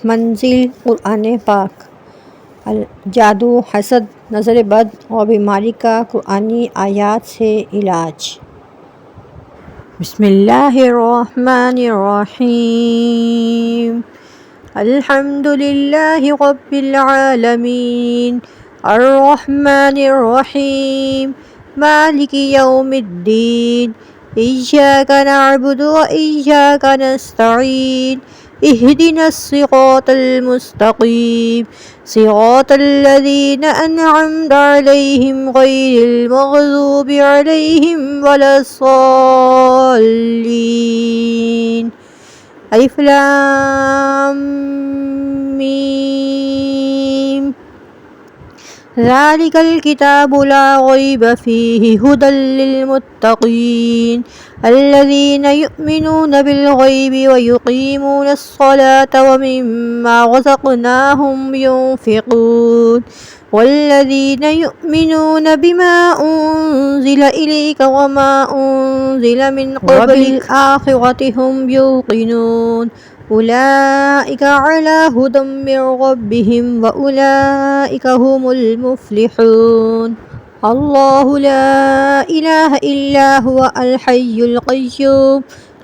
मंजिल कुरान पाक। जादू, हसद, नज़र बद और बीमारी का कुरानी आयात से इलाज। बिस्मिल्लाहिर्रहमानिर्रहीम। अल्हम्दुलिल्लाहि रब्बिल आलमीन अर्रहमानिर्रहीम मालिकि यौमिद्दीन इय्याका नअबुदु व इय्याका नस्तईन इहदिनस सिरातल मुस्तकीम सिरातल लज़ीना अनअमता अलैहिम गैरिल मग़ज़ूबि अलैहिम वलस्साल्लीन। अलिफ लाम मीम। ज़ालिकल किताबु ला रैब फ़ीहि हुदल लिलमुत्तक़ीन अल्लज़ीना युमिनूना बिल गैबि व युक़ीमूनस सलाता व मिम्मा रज़क़नाहुम युनफ़िक़ून वल्लज़ीना युमिनूना बिमा उन्ज़िला इलैका व मा उन्ज़िला मिन क़ब्लिक व बिल आख़िरति हुम युक़िनून उलाइका अला हुदम मिन रब्बिहिम व उलाइका हुमुल मुफ़्लिहून। अल्लाहु ला इलाहा इल्ला हुवा अल हय्युल क़य्यूम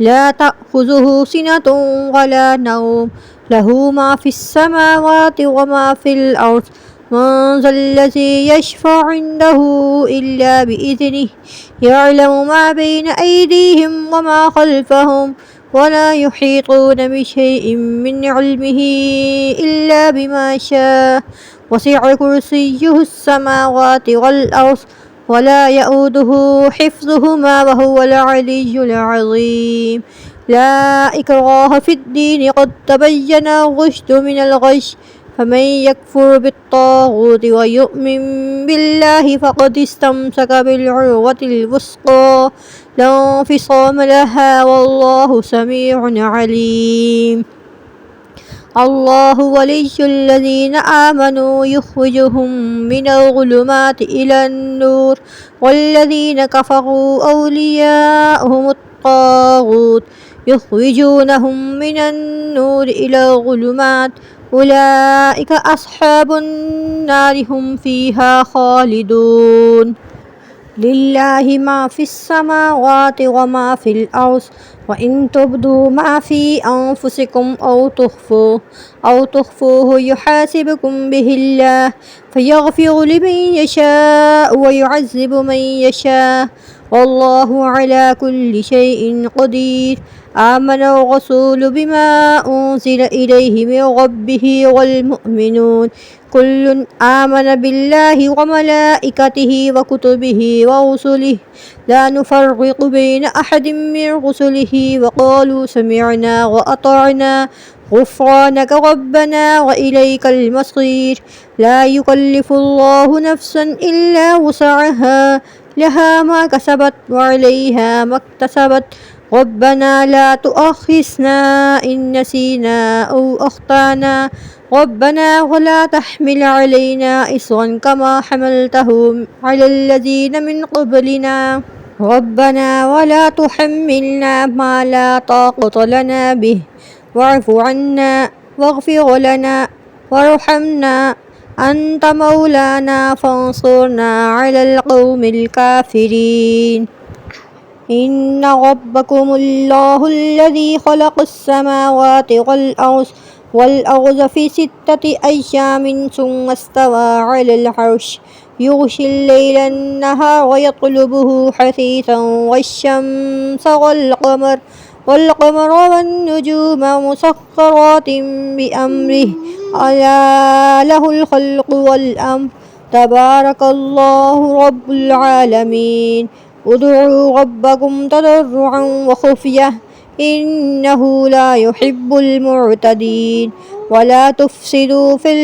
ला तअख़ुज़ुहु सिनतुन व ला नौम लहु मा फ़िस समावाति व मा फ़िल अर्ज़ मन ज़ल्लज़ी यशफ़अु इंदहु इल्ला बिइज़निहि यअलमु मा बैना अयदीहिम व मा ख़ल्फ़हुम वला युहीतूना बिशैइन मिन इल्मिहि इल्ला बिमा शाअ वसिअ कुर्सियुहुस समावाति वल अर्ज़ वला यऊदुहु हिफ़्ज़ुहुमा व हुवल अलिय्युल अज़ीम। ला इक्राह फ़िद्दीन क़द तबय्यना रुश्दु मिनल ग़य्य फमन यकफ़ुर बित्ताग़ूति व युमिन बिल्लाहि फ़क़द इस्तमसक बिलउर्वतिल वुस्क़ा ला इंफ़िसाम लहा वल्लाहु समीउन अलीम। अल्लाहु वलिय्युल्लज़ीना आमनू युख़रिजुहुम मिनल ज़ुलुमाति इलन नूर वल्लज़ीना कफ़रू औलियाउहुमुत ताग़ूत युख़रिजूनहुम मिनन नूर इलल ज़ुलुमात उलाइका अस्हाबुन नारि हुम फ़ीहा ख़ालिदून। लिल्लाहि मा फ़िस समावाति व मा फ़िल अर्ज़ व इन तुब्दू मा फ़ी अन्फ़ुसिकुम औ तुख़्फ़ूहु युहासिबकुम बिहिल्लाह फ़यग़फ़िरु लिमन यशाअ व युअज़्ज़िबु मन यशाअ वल्लाहु अला कुल्लि शैइन क़दीर। आमनर रसूलु बिमा उन्ज़िला इलैहि मिन रब्बिहि वल मुअ्मिनून कुल्लुन आमन बिल्लाहि व मलाइकतिहि व कुतुबिहि व रुसुलिहि ला नुफ़र्रिक़ु बैन अहदिम मिन रुसुलिहि व क़ालू समिअना व अताअना ग़ुफ़्रानक रब्बना व इलैकल मसीर। ला युकल्लिफ़ुल्लाहु नफ़्सन इल्ला वुसअहा लहा मा कसबत व अलैहा मक्तसबत रब्बना ला तुअख़्ख़िज़ना इन नसीना औ अख़्ताना रब्बना वला तहमिल अलैना इस्रन कमा हमलतहु अलल लज़ीना मिन क़ब्लिना रब्बना वला तुहम्मिलना मा ला ताक़त लना बिहि वअफ़ु अन्ना वग़फ़िर लना वरहमना अन्त मौलाना फ़ंसुरना अलल क़ौमिल काफ़िरीन। इन्न रब्बकुमुल्लाहुल्लज़ी ख़लक़स समावाति वल अर्ज़ फ़ी सित्तति अय्यामिन सुम्मा इस्तवा अलल अर्श युग़शिल लैला अन्नहार यत्लुबुहु हसीसन वश्शम्स वल्क़मर वन्नुजूम मुसख़्ख़रातिन बिअम्रिहि अला लहुल ख़ल्क़ु वल अम्र तबारकल्लाहु रब्बुल आलमीन। उदዑ रब्बकुम तदर्रुअन व खुफ़ियह इन्नहु ला युहिब्बुल मुअ्तदीन। वला तुफ़्सिदू फ़िल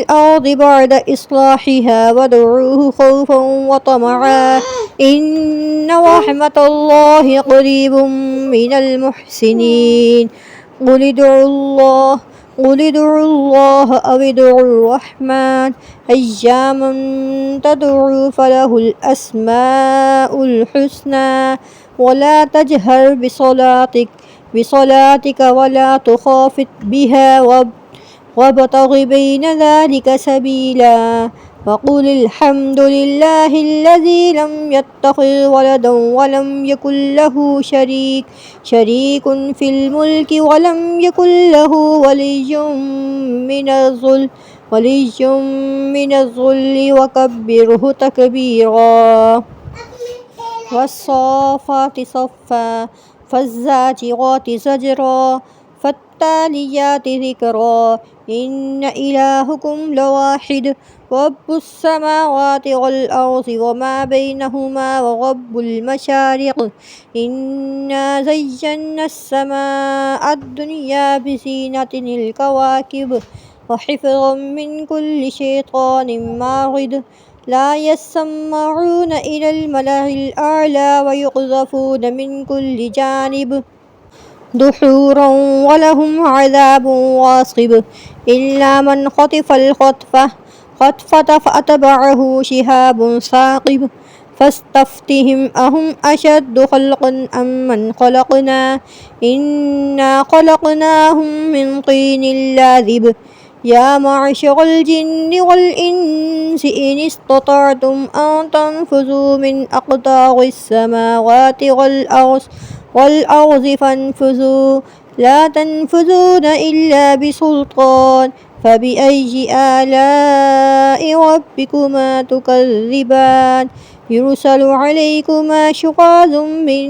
अर्ज़ि बअद इस्लाहिहा वदऊहु ख़ौफ़न व तमअन इन्न रहमतल्लाहि क़रीबुम मिनल मुहसिनीन। क़ुल उदዑल्लाह अव उदዑर रहमान अय्यामन तदअू फलहुल अस्माउल हुस्ना वला तजहर बिसलातिक بصلاتك ولا تخافت بها وابتغ بين ذلك سبيلا وقل الحمد لله الذي لم يتخذ ولدا ولم يكن له شريك في الملك ولم يكن له ولي من الذل وكبره تكبيرا والصافات صفا فالزاجرات زجرا فالتاليات ذكرا إن إلهكم لواحد رب السماوات والأرض وما بينهما ورب المشارق إنا زينا السماء الدنيا بزينة الكواكب وحفظا من كل شيطان مارد لا يسمعون إلى الملأ الأعلى ويقذفون من كل جانب دحورا ولهم عذاب واصب إلا من خطف خطفة فأتبعه شهاب ثاقب فاستفتهم أهم أشد خلقا أم من خلقنا إنا خلقناهم من طين لازب يا معشر الجن والإنس إن استطعتم أن تنفذوا من أقطار السماوات والأرض فانفذوا لا تنفذون إلا بسلطان فبأي آلاء ربكما تكذبان يرسل عليكما شواظ من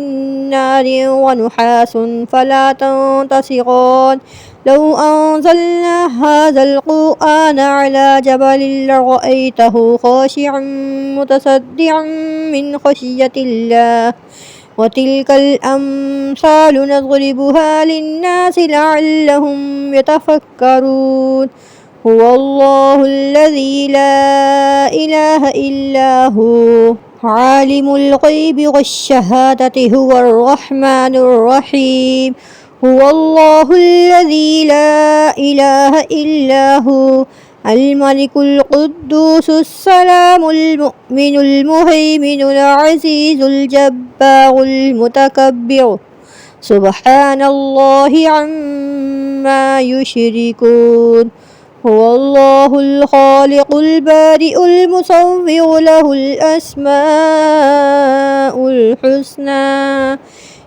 نار ونحاس فلا تنتصران لو أنزلنا هذا القرآن على جبل لرأيته خاشعا متصدعا من خشية الله وتلك الأمثال نضربها للناس لعلهم يتفكرون هو الله الذي لا إله إلا هو عالم الغيب والشهادة هو الرحمن الرحيم هو الله الذي لا إله إلا هو الملك القدوس السلام المؤمن المهيمن العزيز الجبار المتكبر سبحان الله عما يشركون هو الله الخالق البارئ المصور له الأسماء الحسنى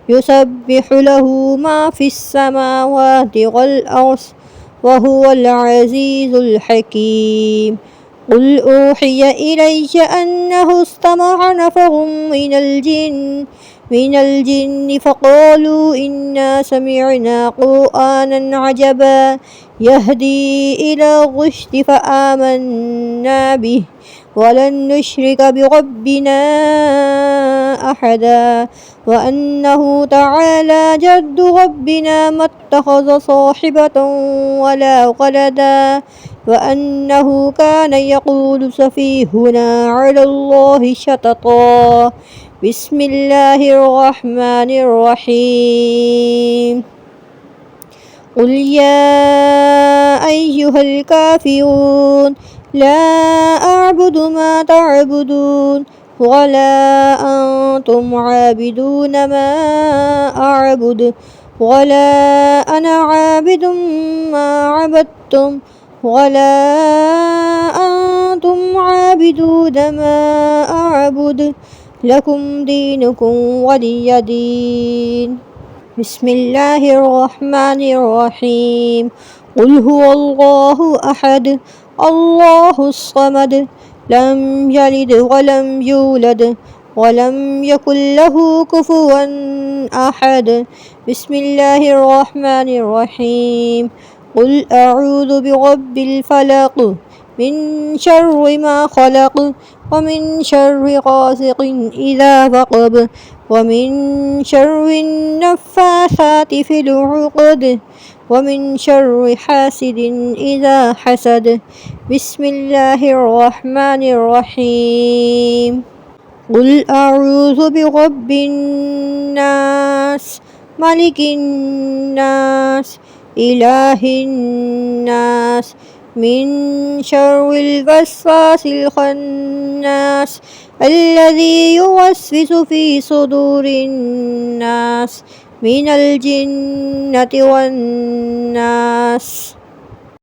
يسبح له ما في السماوات والأرض وهو العزيز الحكيم قل أوحي إلي أنه استمع نفر من الجن فقالوا إنا سمعنا قرآنا عجبا يهدي إلى الرشد فآمنا به ولن نشرك بربنا أحدا وأنه تعالى جد ربنا ما اتخذ صاحبة ولا ولدا وأنه كان يقول سفيهنا على الله شططا بسم الله الرحمن الرحيم قل يا أيها الكافرون لا أعبد ما تعبدون ولا أنتم عابدون ما أعبد ولا أنا عابد ما عبدتم ولا أنتم عابدون ما أعبد لكم دينكم ولي دين بسم الله الرحمن الرحيم قل هو الله أحد الله الصمد لم يلد ولم يولد ولم يكن له كفوا أحد بسم الله الرحمن الرحيم قل أعوذ برب الفلق من شر ما خلق ومن شر غاسق إذا وقب ومن شر النفاثات في العقد ومن شر حاسد إذا حسد بسم الله الرحمن الرحيم قل أعوذ برب الناس ملك الناس إله الناس من شر الوسواس الخناس الذي يوسوس في صدور الناس من الجنة والناس